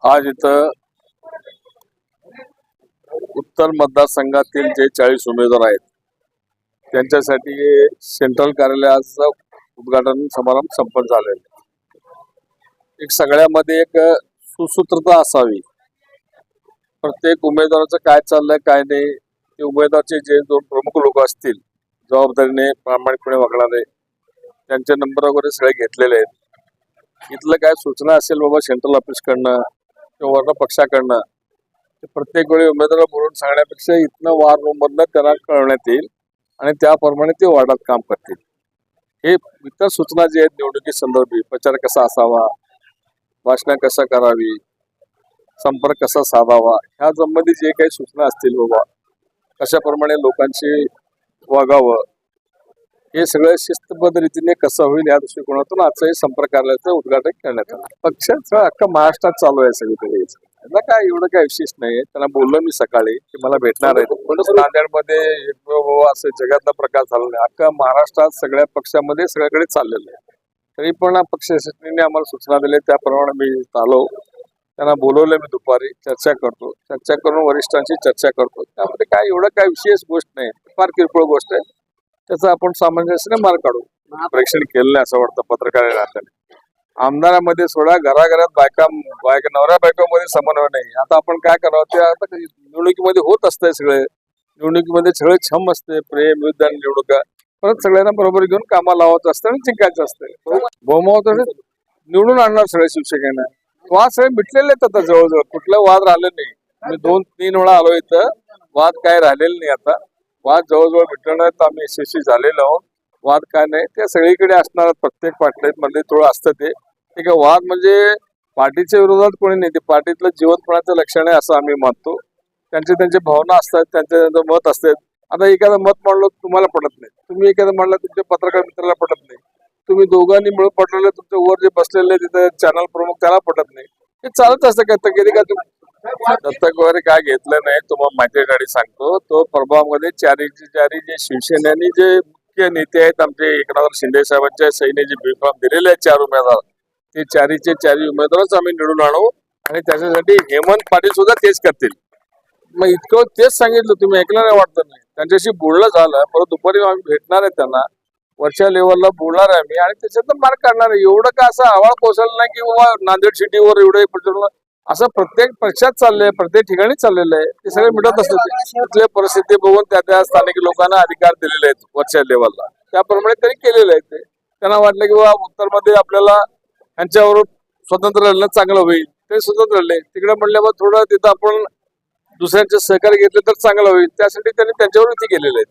आज इथं उत्तर मतदारसंघातील जे 40 उमेदवार आहेत त्यांच्यासाठी सेंट्रल कार्यालयाचं उद्घाटन समारंभ संपन्न झालेला आहे। एक सगळ्यामध्ये एक सुसूत्रता असावी, प्रत्येक उमेदवाराचं काय चाललंय काय नाही, ते उमेदवाराचे जे दोन प्रमुख लोक असतील जबाबदारीने प्रामाणिकपणे वागणारे त्यांचे नंबर वगैरे सगळे घेतलेले आहेत। इथलं काय सूचना असेल बाबा सेंट्रल ऑफिसकडनं किंवा वर्ण पक्षाकडनं प्रत्येक वेळी उमेदवार बोलून सांगण्यापेक्षा इथनं वार रूममधनं त्यांना कळवण्यात येईल आणि त्याप्रमाणे ते वार्डात काम करतील। हे इतर सूचना जे आहेत निवडणुकी संदर्भी प्रचार कसा असावा, भाषण कसं करावी, संपर्क कसा साधावा, ह्या संबंधी जे काही सूचना असतील बाबा कशाप्रमाणे लोकांशी वागावं, हे सगळं शिस्तबद्ध रीतीने कसं होईल या दृष्टिकोनातून आजचं संपर्क कार्यालयाचं उद्घाटन करण्यात आलं। पक्षाचं अख्खा महाराष्ट्रात चालू आहे सगळीकडे, त्यांना काय एवढं काय विशेष नाही। त्यांना बोललो मी सकाळी की मला भेटणार आहे, पण नांदेडमध्ये असं जगातला प्रकार झाला नाही, अख्खा महाराष्ट्रात सगळ्या पक्षामध्ये सगळ्याकडे चाललेलं आहे। तरी पण पक्ष यशस्वीने आम्हाला सूचना दिल्या त्याप्रमाणे मी आलो, त्यांना बोलवलं मी दुपारी, चर्चा करतो, चर्चा करून वरिष्ठांशी चर्चा करतो। त्यामध्ये काय एवढं काय विशेष गोष्ट नाही, फार किरकोळ गोष्ट आहे, त्याचा आपण सामंजस्याने मार्ग काढू। परीक्षण केलं नाही असं वाटतं पत्रकार नात्याने। आमदारामध्ये सोडा घराघरात बायका नवऱ्या बायकोमध्ये समन्वय नाही। आता आपण काय करावं, ते आता निवडणुकीमध्ये होत असतंय, सगळे निवडणुकीमध्ये सगळे छम असते, प्रेम युद्ध आणि निवडणुका परत सगळ्यांना बरोबर घेऊन कामाला लावत असतं आणि जिंकायचं असतं। बहुमत निवडून आणणार सगळे शिवसेनेनं। वाद सगळे मिटलेले आहेत आता, जवळजवळ कुठला वाद राहिलं नाही। मी 2-3 वेळा आलो इथं, वाद काय राहिलेलं नाही। आता वाद जवळजवळ मिटवण्यात आम्ही यशस्वी झालेलो आहोत। वाद काय नाही, ते सगळीकडे असणार, प्रत्येक पार्टीमध्ये थोडं असतं ते ठीक आहे। वाद म्हणजे पार्टीच्या विरोधात कोणी नाही, ते पार्टीतलं जीवनपणाचं लक्षण आहे असं आम्ही मानतो। त्यांचे भावना असतात, त्यांचे मत असतात। आता एखादं मत मांडलं तुम्हाला पडत नाही, तुम्ही एखादं मांडलं तुमच्या पत्रकार मित्राला पडत नाही, तुम्ही दोघांनी मिळून पटवलं तुमच्या वर जे बसलेले तिथे चॅनल प्रमुख त्याला पटत नाही, हे चालत असतं का? कधी का दत्तक वगैरे काय घेतलं नाही, तुम्हाला माझ्याकडे सांगतो। तो प्रभावामध्ये चारी जे शिवसेनेनी जे मुख्य नेते आहेत आमचे एकनाथ शिंदे साहेबांच्या सैन्य जे बीफॉर्म दिलेले आहेत 4 उमेदवार, ते चारी उमेदवारच आम्ही निवडून आणू आणि त्याच्यासाठी हेमंत पाटील सुद्धा तेच करतील। मग इतकं तेच सांगितलं, तुम्ही ऐकलं नाही वाटतं नाही। त्यांच्याशी बोलणं झालं, परत दुपारी आम्ही भेटणार आहे त्यांना, वरच्या लेवलला बोलणार आहे आम्ही आणि त्याच्यातून मार्ग काढणार आहे। एवढं का असं आवाळ कोसळलं नाही की बाबा नांदेड सिटीवर एवढं असं प्रत्येक पक्षात चाललंय, प्रत्येक ठिकाणी चाललेलं आहे, ते सगळे मिळत असतात। तिथल्या परिस्थिती बघून त्या स्थानिक लोकांना अधिकार दिलेले आहेत वरच्या लेवलला, त्याप्रमाणे त्यांनी केलेलं आहे। ते त्यांना वाटलं की बाबा उत्तरमध्ये आपल्याला यांच्यावर स्वतंत्र लढणं चांगलं होईल, ते स्वतंत्र लढले। तिकडे म्हणल्यावर थोडं तिथं आपण दुसऱ्यांचे सहकार्य घेतले तर चांगलं होईल, त्यासाठी त्यांनी त्यांच्यावर केलेलं आहे।